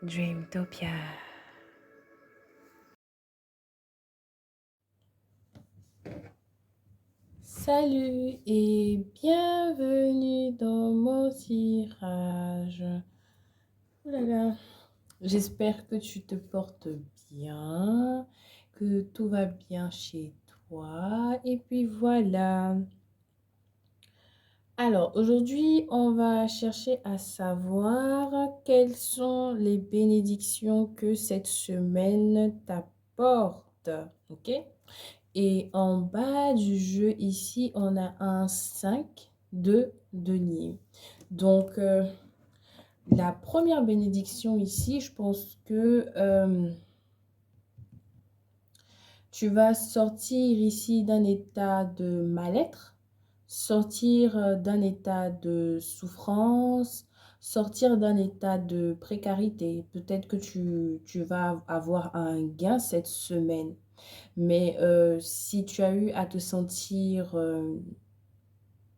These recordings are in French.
Dreamtopia. Salut et bienvenue dans mon tirage. Oh là là. J'espère que tu te portes bien, que tout va bien chez toi. Et puis voilà. Alors, aujourd'hui, on va chercher à savoir quelles sont les bénédictions que cette semaine t'apporte. OK? Et en bas du jeu, ici, on a un 5 de denier. Donc, la première bénédiction ici, je pense que tu vas sortir ici d'un état de mal-être, sortir d'un état de souffrance, sortir d'un état de précarité. Peut-être que tu vas avoir un gain cette semaine. Mais si tu as eu à te sentir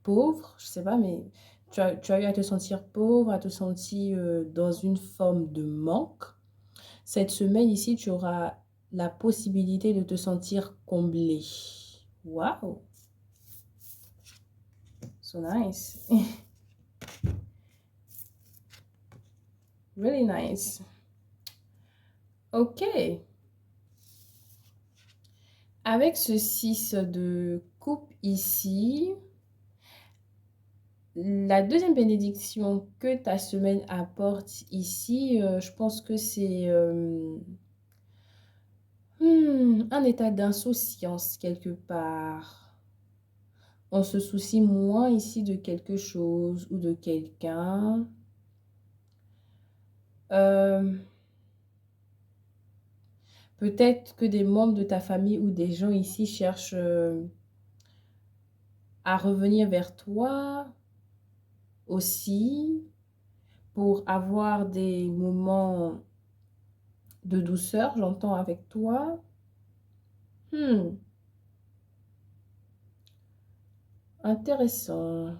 pauvre, je sais pas, mais tu as eu à te sentir pauvre, à te sentir dans une forme de manque, cette semaine ici, tu auras la possibilité de te sentir comblé. Wow, so nice. Really nice. Ok. Avec ce 6 de coupe ici, la deuxième bénédiction que ta semaine apporte ici, je pense que c'est un état d'insouciance quelque part. On se soucie moins ici de quelque chose ou de quelqu'un. Peut-être que des membres de ta famille ou des gens ici cherchent à revenir vers toi aussi pour avoir des moments de douceur, j'entends avec toi. Intéressant.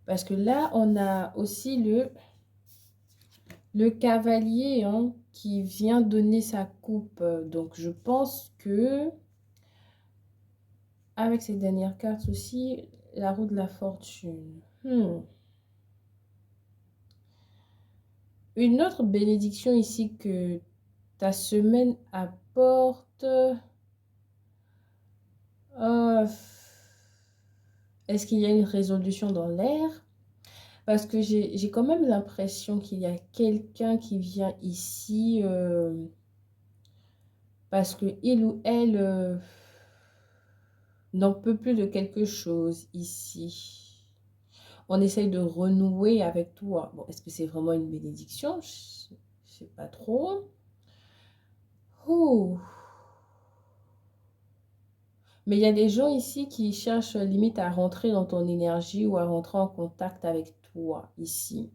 Parce que là, on a aussi le cavalier hein, qui vient donner sa coupe. Donc, je pense que avec ces dernières cartes aussi, la roue de la fortune. Une autre bénédiction ici que ta semaine apporte. Est-ce qu'il y a une résolution dans l'air? Parce que j'ai quand même l'impression qu'il y a quelqu'un qui vient ici parce que il ou elle n'en peut plus de quelque chose ici. On essaye de renouer avec toi. Bon, est-ce que c'est vraiment une bénédiction? Je ne sais pas trop. Ouh. Mais il y a des gens ici qui cherchent limite à rentrer dans ton énergie ou à rentrer en contact avec toi ici.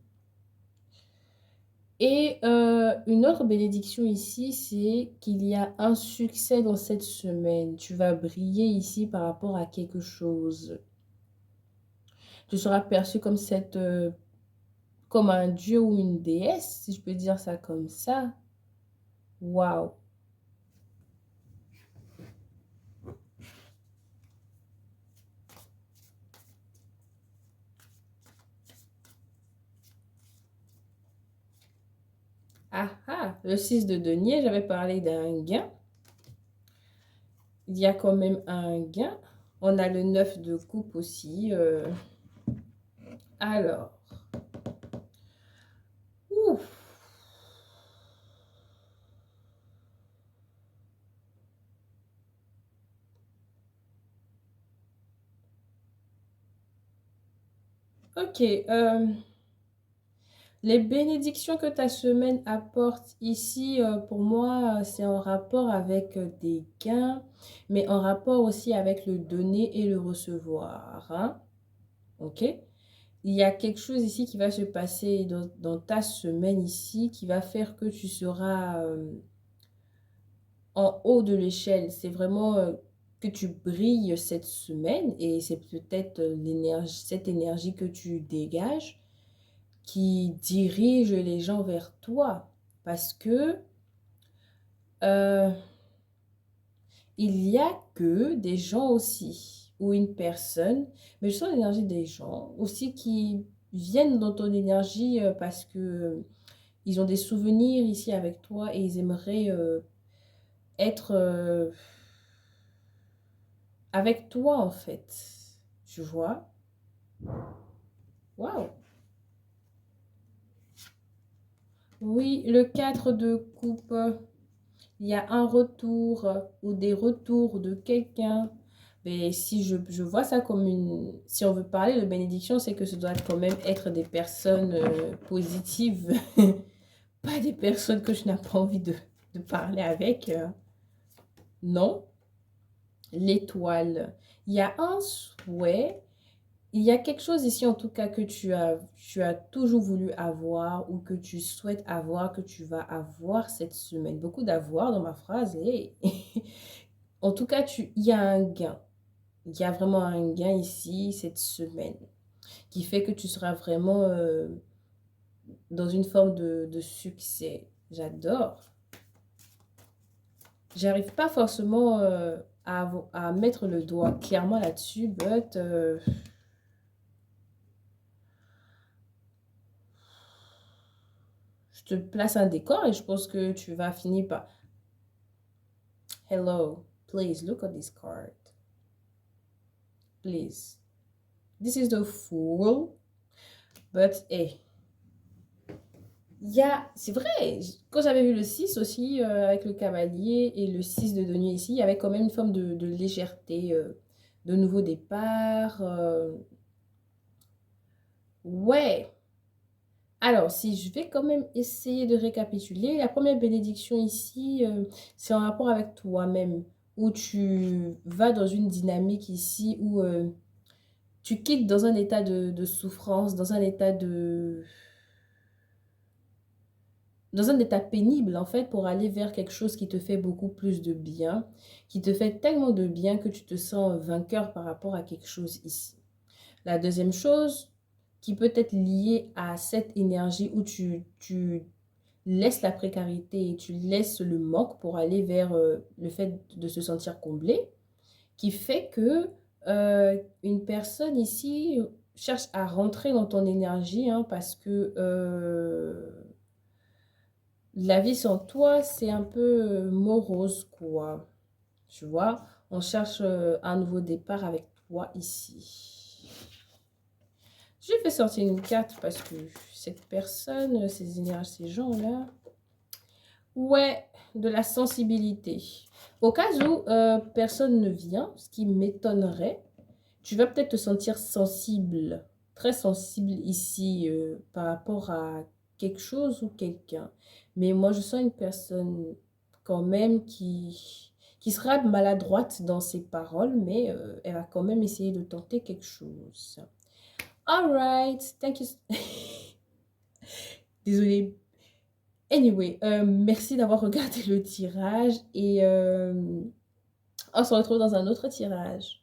Et une autre bénédiction ici, c'est qu'il y a un succès dans cette semaine. Tu vas briller ici par rapport à quelque chose. Tu seras perçu comme comme un dieu ou une déesse, si je peux dire ça comme ça. Waouh! Ah ah! Le 6 de denier, j'avais parlé d'un gain. Il y a quand même un gain. On a le 9 de coupe aussi. Alors. Ouf. Ok. Les bénédictions que ta semaine apporte ici, pour moi, c'est en rapport avec des gains, mais en rapport aussi avec le donner et le recevoir. Hein? Ok? Il y a quelque chose ici qui va se passer dans ta semaine ici, qui va faire que tu seras en haut de l'échelle. C'est vraiment que tu brilles cette semaine et c'est peut-être l'énergie, cette énergie que tu dégages qui dirige les gens vers toi. Parce que euh, il y a que des gens aussi, ou une personne, mais je sens l'énergie des gens aussi qui viennent dans ton énergie parce que ils ont des souvenirs ici avec toi et ils aimeraient être avec toi en fait. Tu vois? Waouh! Oui, le 4 de coupe, il y a un retour ou des retours de quelqu'un. Mais si je vois ça comme une... Si on veut parler de bénédiction, c'est que ça doit quand même être des personnes positives, pas des personnes que je n'ai pas envie de parler avec. Non, l'étoile. Il y a un souhait. Il y a quelque chose ici, en tout cas, que tu as toujours voulu avoir ou que tu souhaites avoir, que tu vas avoir cette semaine. Beaucoup d'avoir dans ma phrase. Et en tout cas, il y a un gain. Il y a vraiment un gain ici cette semaine qui fait que tu seras vraiment dans une forme de succès. J'adore. J'arrive pas forcément à mettre le doigt clairement là-dessus, but je te place un décor et je pense que tu vas finir par... Hello, please look at this card. Please. This is the Fool. But, hey, c'est vrai, quand j'avais vu le 6 aussi, avec le cavalier et le 6 de denier ici, il y avait quand même une forme de légèreté, de nouveau départ. Ouais. Alors, si je vais quand même essayer de récapituler, la première bénédiction ici, c'est en rapport avec toi-même, où tu vas dans une dynamique ici, où tu quittes dans un état de souffrance, dans un état pénible, en fait, pour aller vers quelque chose qui te fait beaucoup plus de bien, qui te fait tellement de bien que tu te sens vainqueur par rapport à quelque chose ici. La deuxième chose qui peut être liée à cette énergie où tu laisses la précarité et tu laisses le manque pour aller vers le fait de se sentir comblé, qui fait que une personne ici cherche à rentrer dans ton énergie hein, parce que la vie sans toi, c'est un peu morose, quoi. Tu vois, on cherche un nouveau départ avec toi ici. Je vais sortir une carte parce que cette personne, ces énergies, ces gens-là, ouais, de la sensibilité. Au cas où personne ne vient, ce qui m'étonnerait, tu vas peut-être te sentir sensible, très sensible ici par rapport à quelque chose ou quelqu'un. Mais moi, je sens une personne quand même qui sera maladroite dans ses paroles, mais elle va quand même essayer de tenter quelque chose. All right, thank you. Désolée. Anyway, merci d'avoir regardé le tirage et on se retrouve dans un autre tirage.